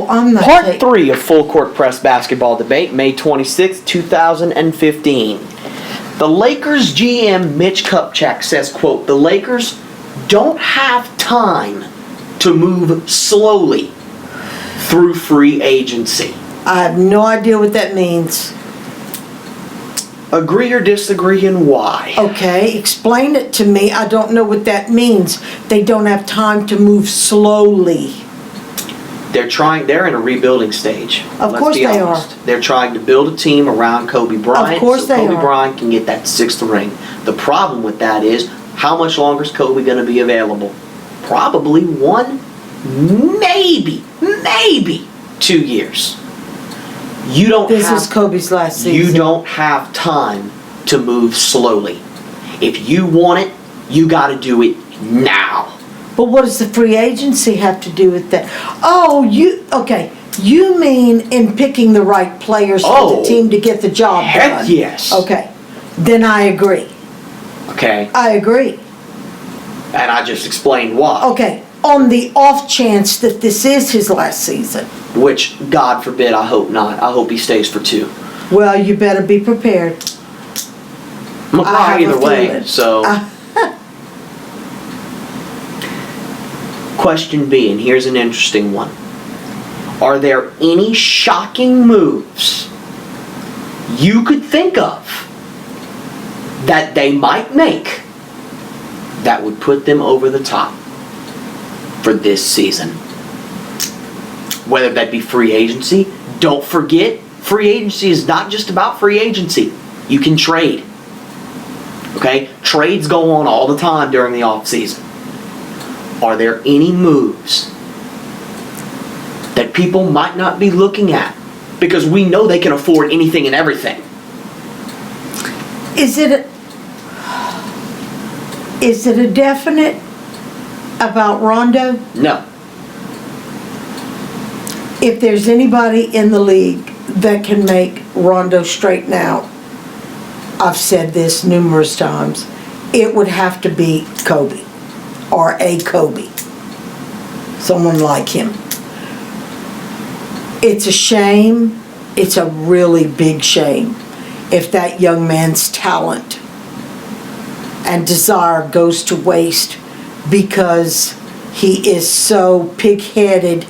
Oh, I'm not. Part 3 of Full Court Press Basketball Debate, May 26, 2015. The Lakers GM Mitch Kupchak says, quote, "The Lakers don't have time to move slowly through free agency." I have no idea what that means. Agree or disagree, and why? Okay, explain it to me. I don't know what that means. They don't have time to move slowly. They're in a rebuilding stage. Of course they are. They're trying to build a team around Kobe Bryant. Of course so they Kobe are. Bryant can get that 6th ring. The problem with that is, how much longer is Kobe going to be available? Probably 1, maybe 2 years. This is Kobe's last season. You don't have time to move slowly. If you want it, you got to do it now. But what does the free agency have to do with that? Oh, you mean in picking the right players for the team to get the job done? Heck yes. Okay, then I agree. Okay. I agree. And I just explained why. Okay, on the off chance that this is his last season. Which, God forbid, I hope not. I hope he stays for 2. Well, you better be prepared. I'm going to cry either way, feeling. so... Question B, and here's an interesting one. Are there any shocking moves you could think of that they might make that would put them over the top for this season? Whether that be free agency. Don't forget, free agency is not just about free agency. You can trade. Okay? Trades go on all the time during the off season. Are there any moves that people might not be looking at? Because we know they can afford anything and everything. Is it a definite about Rondo? No. If there's anybody in the league that can make Rondo straighten out, I've said this numerous times, it would have to be Kobe. Or a Kobe. Someone like him. It's a shame. It's a really big shame if that young man's talent and desire goes to waste because he is so pig-headed,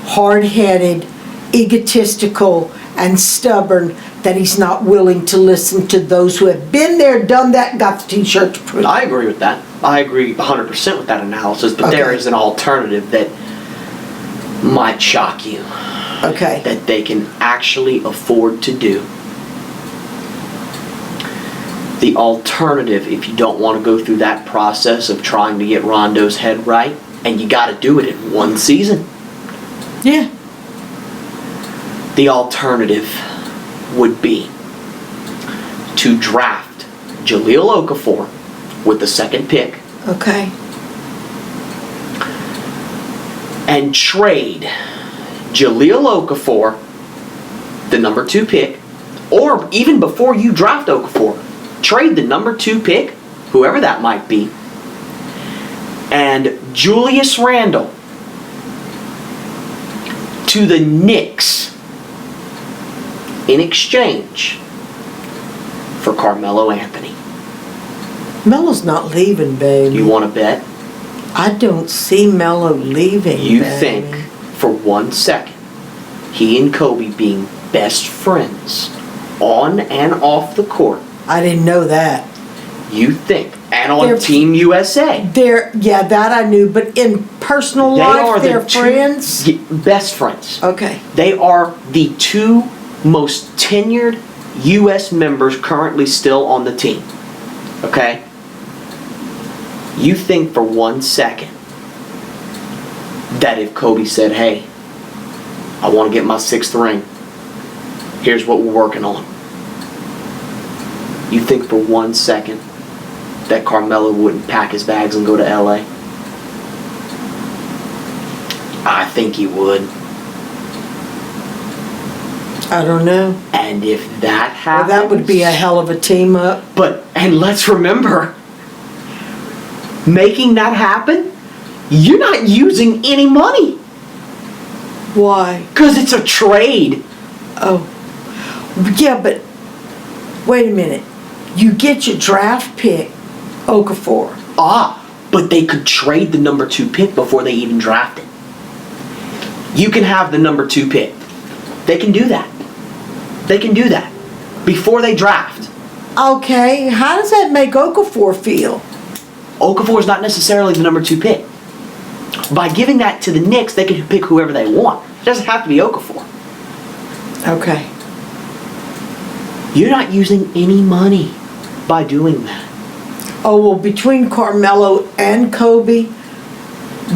hard-headed, egotistical, and stubborn that he's not willing to listen to those who have been there, done that, and got the t-shirt to prove it. I agree with that. I agree 100% with that analysis, but there is an alternative that might shock you. Okay. That they can actually afford to do. The alternative, if you don't want to go through that process of trying to get Rondo's head right, and you got to do it in 1 season. Yeah. The alternative would be to draft Jahlil Okafor with the 2nd pick. Okay. And trade Jahlil Okafor, the number 2 pick, or even before you draft Okafor, trade the number 2 pick, whoever that might be, and Julius Randle to the Knicks in exchange for Carmelo Anthony. Melo's not leaving, baby. You want to bet? I don't see Melo leaving, You baby. think for 1 second he and Kobe being best friends on and off the court? I didn't know that. You think, and on Team USA. That I knew, but in personal life, they're friends? Best friends. Okay. They are the 2 most tenured U.S. members currently still on the team. Okay? You think for 1 second that if Kobe said, hey, I want to get my 6th ring, here's what we're working on. You think for 1 second that Carmelo wouldn't pack his bags and go to L.A.? I think he would. I don't know. And if that happens... Well, that would be a hell of a team up. And let's remember, making that happen, you're not using any money. Why? Because it's a trade. Oh, yeah, but wait a minute. You get your draft pick, Okafor. But they could trade the number 2 pick before they even draft it. You can have the number 2 pick. They can do that. They can do that before they draft. Okay, how does that make Okafor feel? Okafor is not necessarily the number 2 pick. By giving that to the Knicks, they can pick whoever they want. It doesn't have to be Okafor. Okay. You're not using any money by doing that. Oh, well, between Carmelo and Kobe,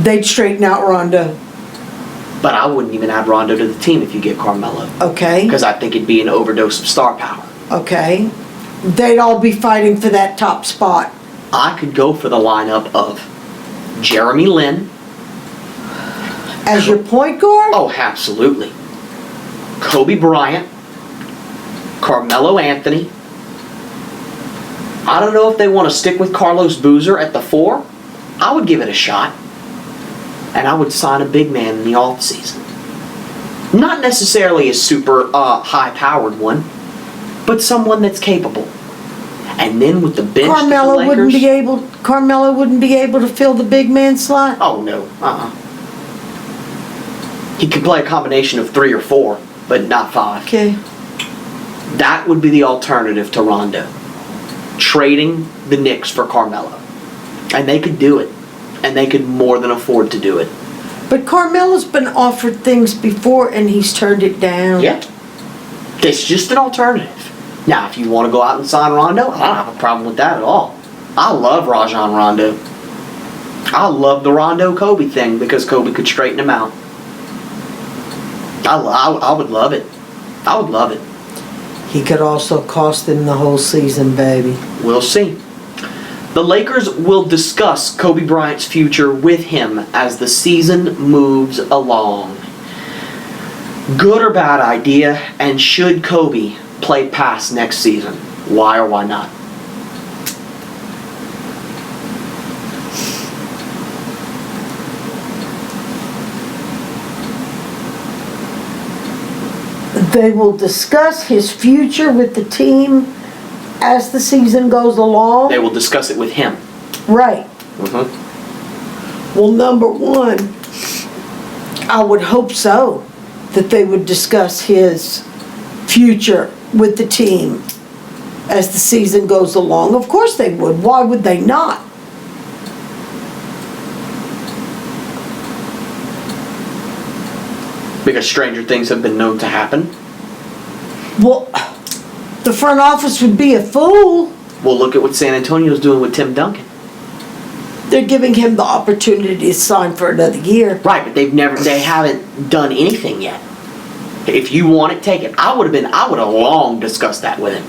they'd straighten out Rondo. But I wouldn't even add Rondo to the team if you get Carmelo. Okay, Because I think it'd be an overdose of star power. okay. They'd all be fighting for that top spot. I could go for the lineup of Jeremy Lin. As your point guard? Oh, absolutely. Kobe Bryant. Carmelo Anthony. I don't know if they want to stick with Carlos Boozer at the 4. I would give it a shot. And I would sign a big man in the offseason. Not necessarily a super high-powered one, but someone that's capable. And then with the bench that the Carmelo wouldn't Lakers- be able to fill the big man slot? Oh, no. He could play a combination of 3 or 4, but not 5. Okay. That would be the alternative to Rondo. Trading the Knicks for Carmelo. And they could do it. And they could more than afford to do it. But Carmelo's been offered things before and he's turned it down. Yeah. It's just an alternative. Now, if you want to go out and sign Rondo, I don't have a problem with that at all. I love Rajon Rondo. I love the Rondo Kobe thing because Kobe could straighten him out. I would love it. I would love it. He could also cost them the whole season, baby. We'll see. The Lakers will discuss Kobe Bryant's future with him as the season moves along. Good or bad idea, and should Kobe play past next season? Why or why not? They will discuss his future with the team as the season goes along. They will discuss it with him. Right. Mm-hmm. Well, number one, I would hope so, that they would discuss his future with the team as the season goes along. Of course they would. Why would they not? Because stranger things have been known to happen. Well, the front office would be a fool. Well, look at what San Antonio's doing with Tim Duncan. They're giving him the opportunity to sign for another year. Right, but they haven't done anything yet. If you want it, take it. I would have long discussed that with him.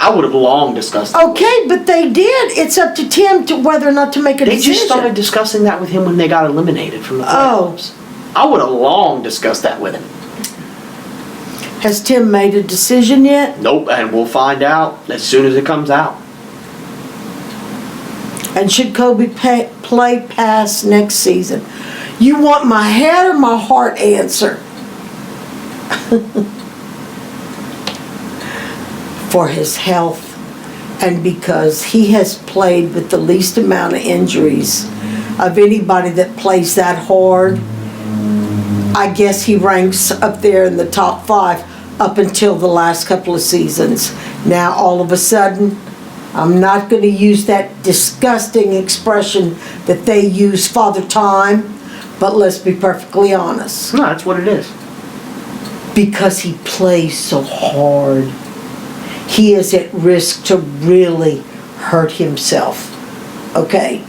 I would have long discussed that. Okay, but they did. It's up to Tim to whether or not to make a They decision. just started discussing that with him when they got eliminated from the playoffs. I would have long discussed that with him. Has Tim made a decision yet? Nope, and we'll find out as soon as it comes out. And should Kobe play past next season? You want my head or my heart answer? For his health and because he has played with the least amount of injuries of anybody that plays that hard. I guess he ranks up there in the top 5 up until the last couple of seasons. Now all of a sudden, I'm not going to use that disgusting expression that they use, Father Time, but let's be perfectly honest. No, that's what it is. Because he plays so hard, he is at risk to really hurt himself. Okay?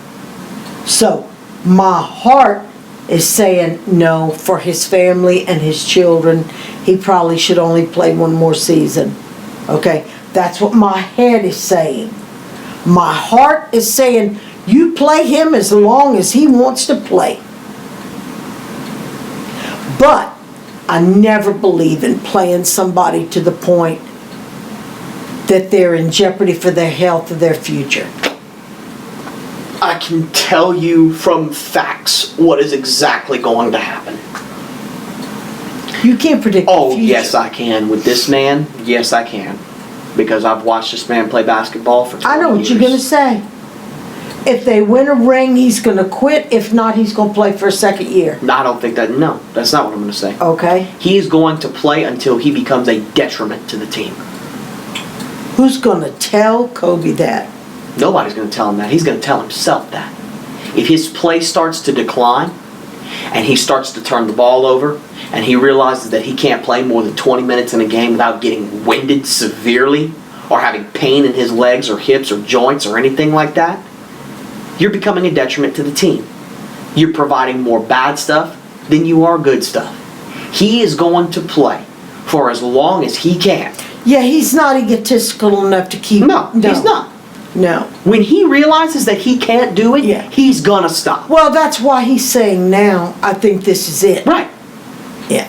So, my heart is saying no for his family and his children. He probably should only play one more season. Okay? That's what my head is saying. My heart is saying, you play him as long as he wants to play. But I never believe in playing somebody to the point that they're in jeopardy for their health or their future. I can tell you from facts what is exactly going to happen. You can't predict the Oh, future. yes, I can. With this man, yes, I can. Because I've watched this man play basketball for 20 I know what years. you're gonna say. If they win a ring, he's gonna quit. If not, he's gonna play for a second year. No, I don't think that. No, that's not what I'm going to say. Okay? He is going to play until he becomes a detriment to the team. Who's gonna tell Kobe that? Nobody's going to tell him that. He's going to tell himself that. If his play starts to decline and he starts to turn the ball over and he realizes that he can't play more than 20 minutes in a game without getting winded severely or having pain in his legs or hips or joints or anything like that, you're becoming a detriment to the team. You're providing more bad stuff than you are good stuff. He is going to play for as long as he can. Yeah, he's not egotistical enough to keep... No, he's not. No. When he realizes that he can't do it, Yeah. he's gonna stop. Well, that's why he's saying now, I think this is it. Right. Yeah.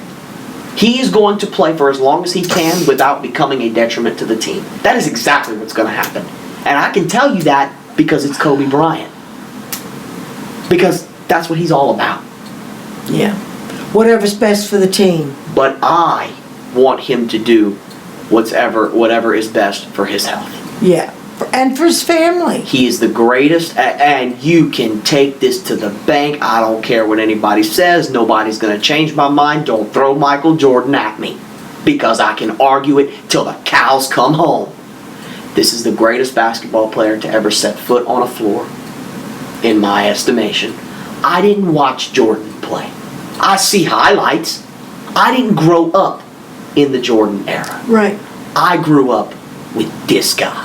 He is going to play for as long as he can without becoming a detriment to the team. That is exactly what's going to happen. And I can tell you that because it's Kobe Bryant. Because that's what he's all about. Yeah. Whatever's best for the team. But I want him to do whatever is best for his health. Yeah. And for his family. He is the greatest, and you can take this to the bank. I don't care what anybody says. Nobody's going to change my mind. Don't throw Michael Jordan at me, because I can argue it till the cows come home. This is the greatest basketball player to ever set foot on a floor, in my estimation. I didn't watch Jordan play. I see highlights. I didn't grow up in the Jordan era. Right. I grew up with this guy.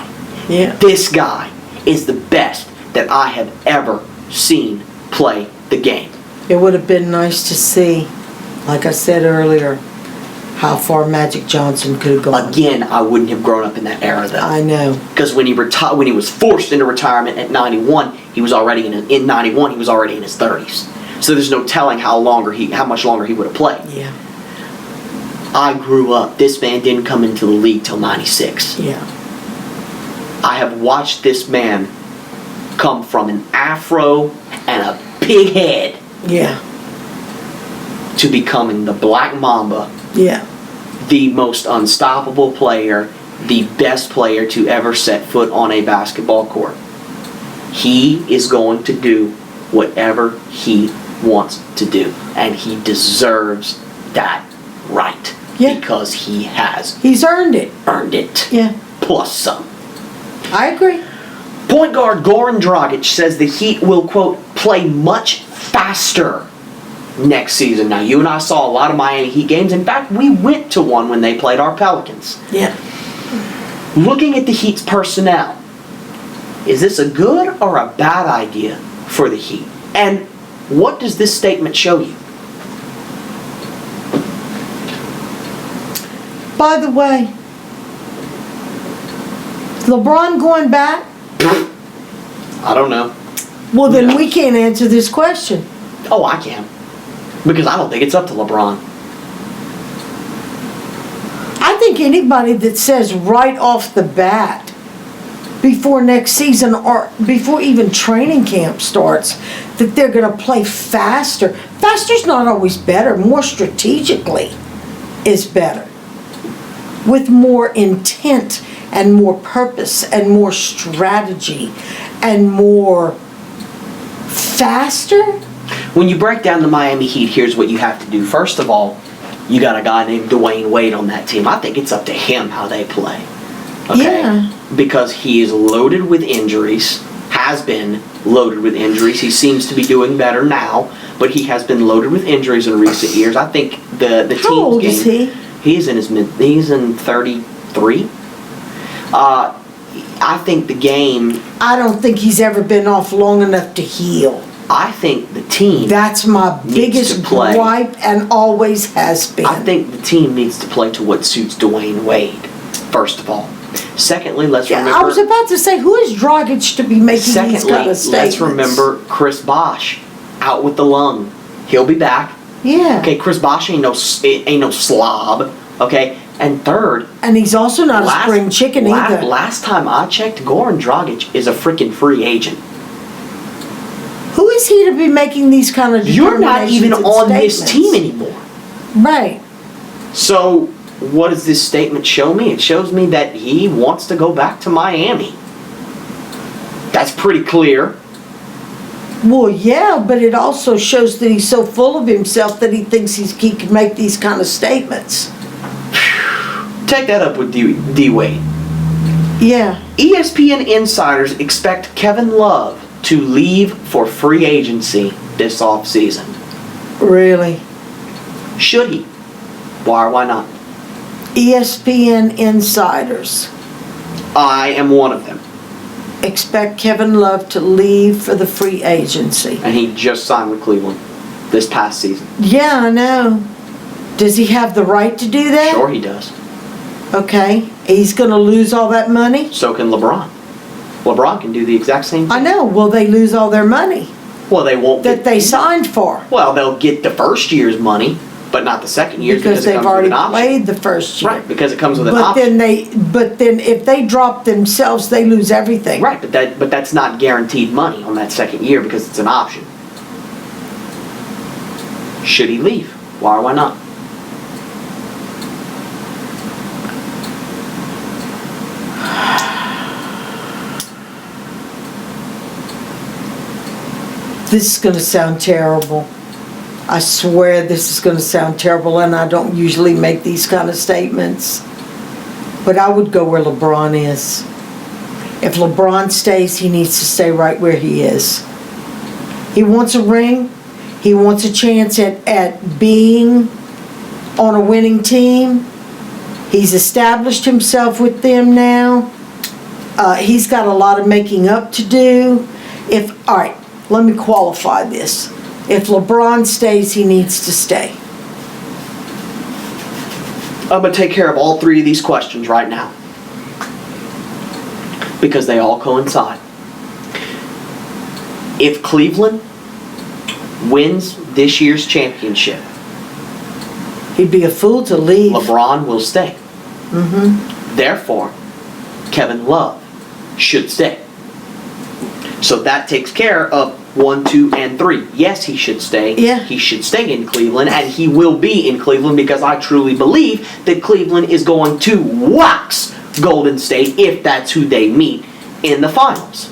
Yeah. This guy is the best that I have ever seen play the game. It would have been nice to see, like I said earlier, how far Magic Johnson could have gone. Again, I wouldn't have grown up in that era though. I know. Because when he was forced into retirement at 91, he was already in 91. He was already in his 30s. So there's no telling how much longer he would have played. Yeah. I grew up. This man didn't come into the league till 96. Yeah. I have watched this man come from an afro and a big head Yeah. to becoming the Black Mamba, Yeah. the most unstoppable player, the best player to ever set foot on a basketball court. He is going to do whatever he wants to do, and he deserves that right. Yeah. Because he has He's earned it. earned it. Yeah. Plus some. I agree. Point guard Goran Dragic says the Heat will, quote, play much faster next season. Now, you and I saw a lot of Miami Heat games. In fact, we went to one when they played our Pelicans. Yeah. Looking at the Heat's personnel, is this a good or a bad idea for the Heat? And what does this statement show you? By the way, LeBron going back? I don't know. Well, then Yeah. we can't answer this question. Oh, I can. Because I don't think it's up to LeBron. I think anybody that says right off the bat, before next season or before even training camp starts, that they're going to play faster. Faster's not always better. More strategically is better. With more intent and more purpose and more strategy and more faster. When you break down the Miami Heat, here's what you have to do. First of all, you got a guy named Dwayne Wade on that team. I think it's up to him how they play. Okay? Yeah. Because he is loaded with injuries, has been loaded with injuries. He seems to be doing better now, but he has been loaded with injuries in recent years. I think the team's How old game, is he? He's in 33. I think the game, I don't think he's ever been off long enough to heal. I think the team, That's my Needs biggest to play. gripe and always has been. I think the team needs to play to what suits Dwayne Wade, first of all. Secondly, let's Yeah, remember. I was about to say, who is Dragic to be making these Secondly, kind of statements? let's remember Chris Bosh, out with the lung. He'll be back. Yeah. Okay, Chris Bosh ain't no slob. Okay, and third, And he's also not a spring chicken either. Last time I checked, Goran Dragic is a freaking free agent. Who is he to be making these kind of You're not determinations even and on this statements? team anymore. Right. So, what does this statement show me? It shows me that he wants to go back to Miami. That's pretty clear. Well, yeah, but it also shows that he's so full of himself that he thinks he can make these kind of statements. Take that up with D. Wade. Yeah. ESPN insiders expect Kevin Love to leave for free agency this offseason. Really? Should he? Why or why not? ESPN insiders I am one of them. expect Kevin Love to leave for the free agency. And he just signed with Cleveland this past season. Yeah, I know. Does he have the right to do that? Sure he does. Okay. He's going to lose all that money? So can LeBron. LeBron can do the exact same thing. I know. Will they lose all their money Well, they won't that get... they signed for? Well, they'll get the first year's money, but not the second year's Because it they've comes with already an option. played the first year. Right, because it comes with an But option. then if they drop themselves, they lose everything. Right, but that's not guaranteed money on that second year because it's an option. Should he leave? Why or why not? This is going to sound terrible. I swear this is going to sound terrible, and I don't usually make these kind of statements. But I would go where LeBron is. If LeBron stays, he needs to stay right where he is. He wants a ring. He wants a chance at being on a winning team. He's established himself with them now. He's got a lot of making up to do. All right, let me qualify this. If LeBron stays, he needs to stay. I'm going to take care of all three of these questions right now. Because they all coincide. If Cleveland wins this year's championship, He'd be a fool to leave. LeBron will stay. Mm-hmm. Therefore, Kevin Love should stay. So that takes care of 1, 2, and 3. Yes, he should stay. Yeah. He should stay in Cleveland, and he will be in Cleveland because I truly believe that Cleveland is going to wax Golden State if that's who they meet in the finals.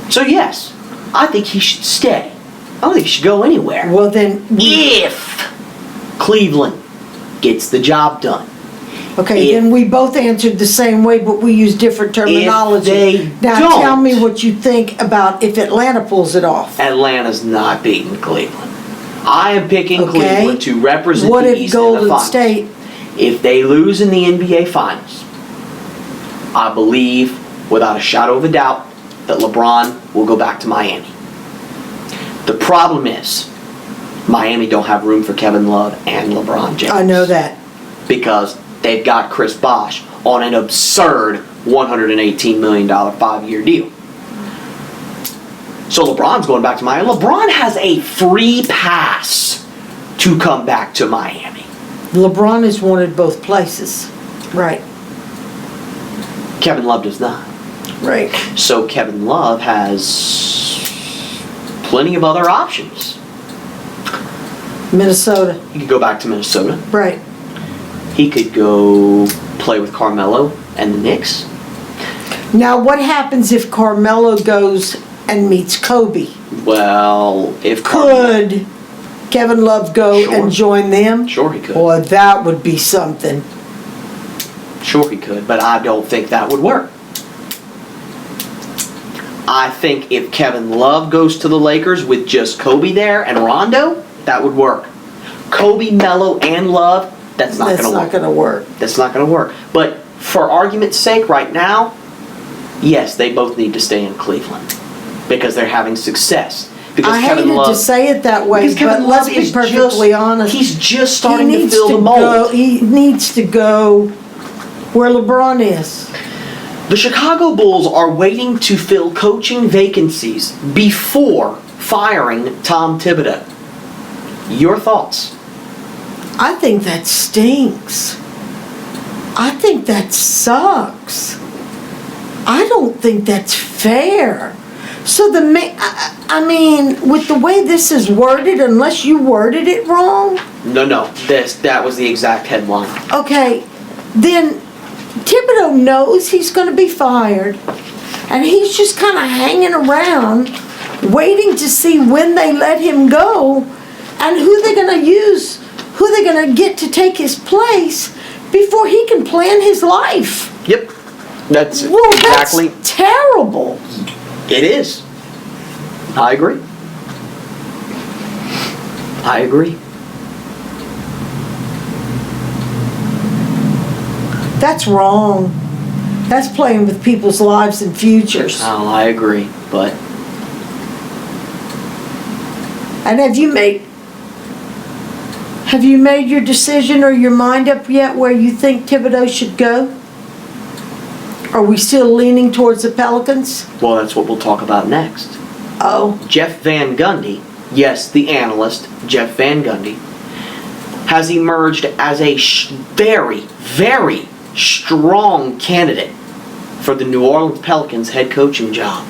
So yes, I think he should stay. I don't think he should go anywhere. Well, then, If Cleveland gets the job done. okay, if- then we both answered the same way, but we use different terminology. they Now don't- tell me what you think about if Atlanta pulls it off. Atlanta's not beating Cleveland. I am picking Okay. Cleveland to represent What the if East in the Golden finals. State? If they lose in the NBA Finals, I believe, without a shadow of a doubt, that LeBron will go back to Miami. The problem is, Miami don't have room for Kevin Love and LeBron James. I know that. Because they've got Chris Bosh on an absurd $118 million 5-year deal. So LeBron's going back to Miami. LeBron has a free pass to come back to Miami. LeBron has wanted both places. Right, Kevin Love does not. right. So Kevin Love has plenty of other options. Minnesota. He could go back to Minnesota. Right. He could go play with Carmelo and the Knicks. Now, what happens if Carmelo goes and meets Kobe? Well, if Could Kevin Love go Sure. and join them? Sure he could. Boy, that would be something. Sure he could, but I don't think that would work. I think if Kevin Love goes to the Lakers with just Kobe there and Rondo, that would work. Kobe, Melo, and Love, that's not That's going to not work. going to work. That's not going to work. But for argument's sake, right now, yes, they both need to stay in Cleveland because they're having success. Because I Kevin hated Love, to say it that way, because Kevin but let's Love be is perfectly honest. He's just He starting to needs fill the mold. go. He needs to go where LeBron is. The Chicago Bulls are waiting to fill coaching vacancies before firing Tom Thibodeau. Your thoughts? I think that stinks. I think that sucks. I don't think that's fair. So I mean, with the way this is worded, unless you worded it wrong, No, that was the exact headline. okay, then Thibodeau knows he's gonna be fired, and he's just kinda hanging around, waiting to see when they let him go, and who they're gonna use, who they're gonna get to take his place before he can plan his life. Yep. That's Well, exactly. that's terrible. It is. I agree. I agree. That's wrong. That's playing with people's lives and futures. Oh, I agree. But And have you made your decision or your mind up yet where you think Thibodeau should go? Are we still leaning towards the Pelicans? well, that's what we'll talk about next. Oh, Jeff Van Gundy, yes, the analyst, Jeff Van Gundy, has emerged as a very, very strong candidate for the New Orleans Pelicans head coaching job.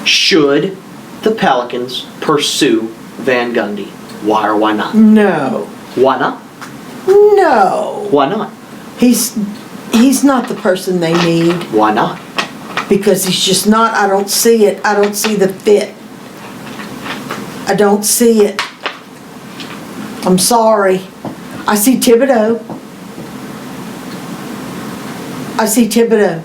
Should the Pelicans pursue Van Gundy? Why or why not? no. Why not? No. Why not? He's not the person they need Why not? because he's just not. I don't see it. I don't see the fit. I don't see it. I'm sorry. I see Thibodeau. I see Thibodeau.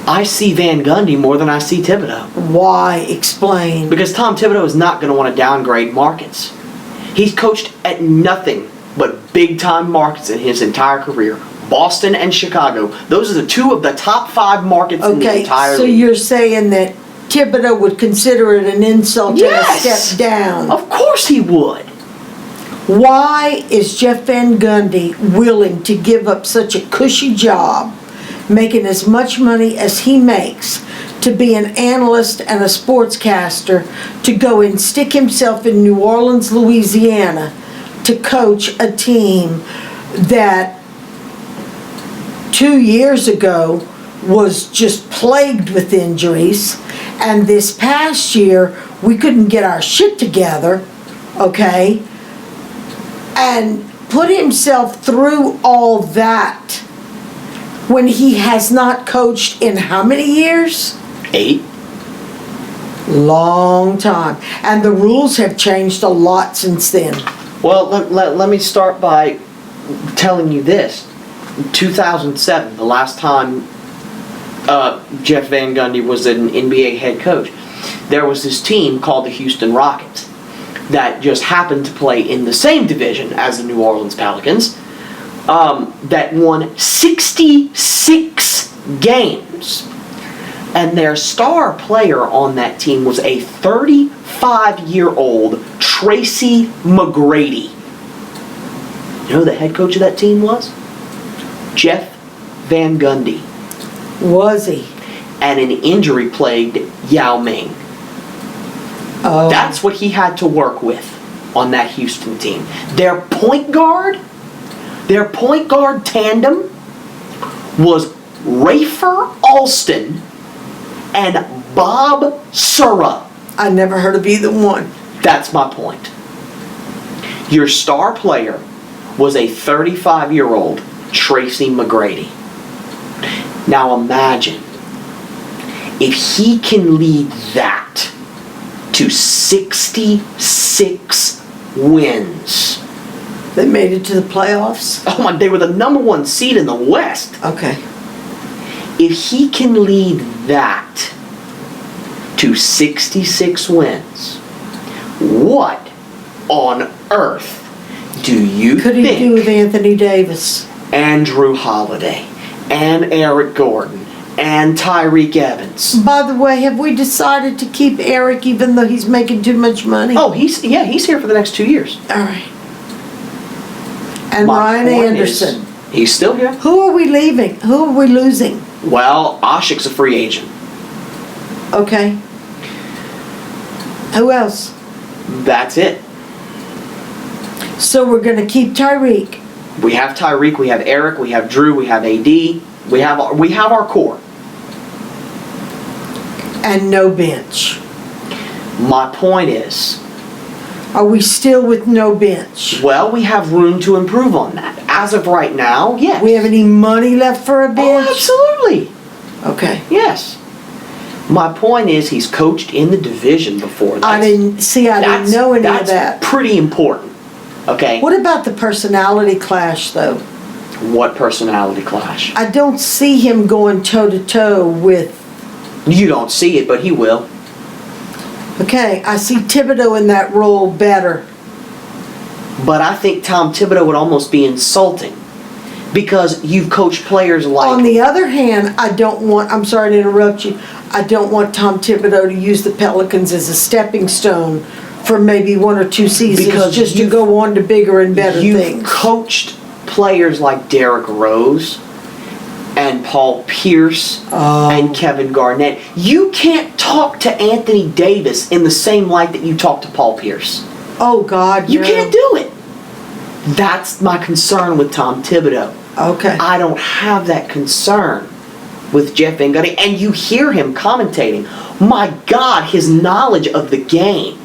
I see Van Gundy more than I see Thibodeau. Why? Explain. Because Tom Thibodeau is not going to want to downgrade markets. He's coached at nothing but big-time markets in his entire career. Boston and Chicago. Those are the two of the top 5 markets in the Okay, entire so league. you're saying that Thibodeau would consider it an insult and a Yes! step down. Of course he would. Why is Jeff Van Gundy willing to give up such a cushy job, making as much money as he makes, to be an analyst and a sportscaster, to go and stick himself in New Orleans, Louisiana, to coach a team that 2 years ago was just plagued with injuries, and this past year we couldn't get our shit together, okay? And put himself through all that when he has not coached in how many years? 8. Long time. And the rules have changed a lot since then. Well, let me start by telling you this. 2007, the last time Jeff Van Gundy was an NBA head coach, there was this team called the Houston Rockets that just happened to play in the same division as the New Orleans Pelicans, that won 66 games. And their star player on that team was a 35-year-old Tracy McGrady. You know who the head coach of that team was? Jeff Van Gundy. Was he? And an injury-plagued Yao Ming. Oh. That's what he had to work with on that Houston team. Their point guard tandem was Rafer Alston and Bob Sura. I never heard of either one. That's my point. Your star player was a 35-year-old Tracy McGrady. Now imagine if he can lead that to 66 wins. They made it to the playoffs? Oh my, they were the number 1 seed in the West. Okay. If he can lead that to 66 wins, what on earth do you Could he think do with Anthony Davis? Andrew Holiday and Eric Gordon and Tyreek Evans? By the way, have we decided to keep Eric even though he's making too much money? Oh, he's here for the next 2 years. All right. And My Ryan point Anderson. is, he's still here. Who are we leaving? Who are we losing? Well, Ashik's a free agent. Okay. Who else? That's it. So we're going to keep Tyreek. We have Tyreek, we have Eric, we have Drew, we have AD, we have our core. and no bench. My point is, Are we still with no bench? well, we have room to improve on that. As of right now, yes. We have any money left for a Oh, bench? absolutely. Okay. Yes. My point is, he's coached in the division before. I didn't know any of that. That's pretty important. Okay? What about the personality clash, though? What personality clash? I don't see him going toe-to-toe with, You don't see it, but he will. okay, I see Thibodeau in that role better. But I think Tom Thibodeau would almost be insulting. Because you've coached players like... On the other hand, I'm sorry to interrupt you, I don't want Tom Thibodeau to use the Pelicans as a stepping stone for maybe 1 or 2 seasons Because just to you've- go on to bigger and better You've things. coached players like Derrick Rose and Paul Pierce Oh. and Kevin Garnett. You can't talk to Anthony Davis in the same light that you talk to Paul Pierce. Oh, God, You no. can't do it. That's my concern with Tom Thibodeau. Okay. I don't have that concern with Jeff Van Gundy. And you hear him commentating. My God, his knowledge of the game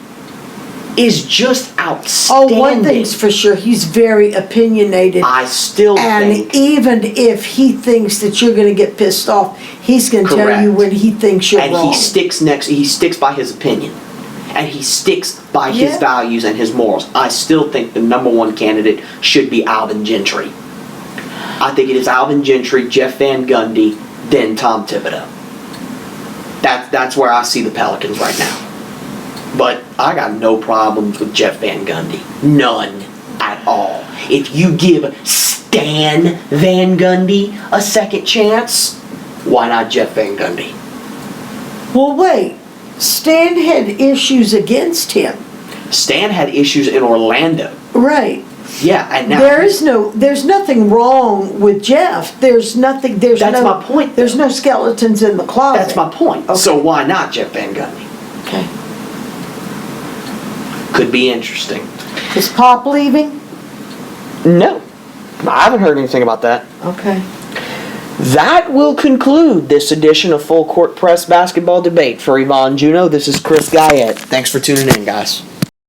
is just Oh, outstanding. one thing's for sure, he's very opinionated. I still And think... even if he thinks that you're going to get pissed off, he's going to tell you Correct. when he thinks you're and wrong. he sticks by his opinion, and he sticks by his Yeah. values and his morals. I still think the number one candidate should be Alvin Gentry. I think it is Alvin Gentry, Jeff Van Gundy, then Tom Thibodeau. That's where I see the Pelicans right now. But I got no problems with Jeff Van Gundy. None at all. If you give Stan Van Gundy a second chance, why not Jeff Van Gundy? Well, wait. Stan had issues against him. Stan had issues in Orlando. Right. Yeah, and now There's nothing wrong with Jeff. That's That's my point. There's no skeletons in the closet. That's my point. Okay. So why not Jeff Van Gundy? Okay. Could be interesting. Is Pop leaving? No, I haven't heard anything about that. Okay. That will conclude this edition of Full Court Press Basketball Debate. For Yvonne Juno, this is Chris Guyette. Thanks for tuning in, guys.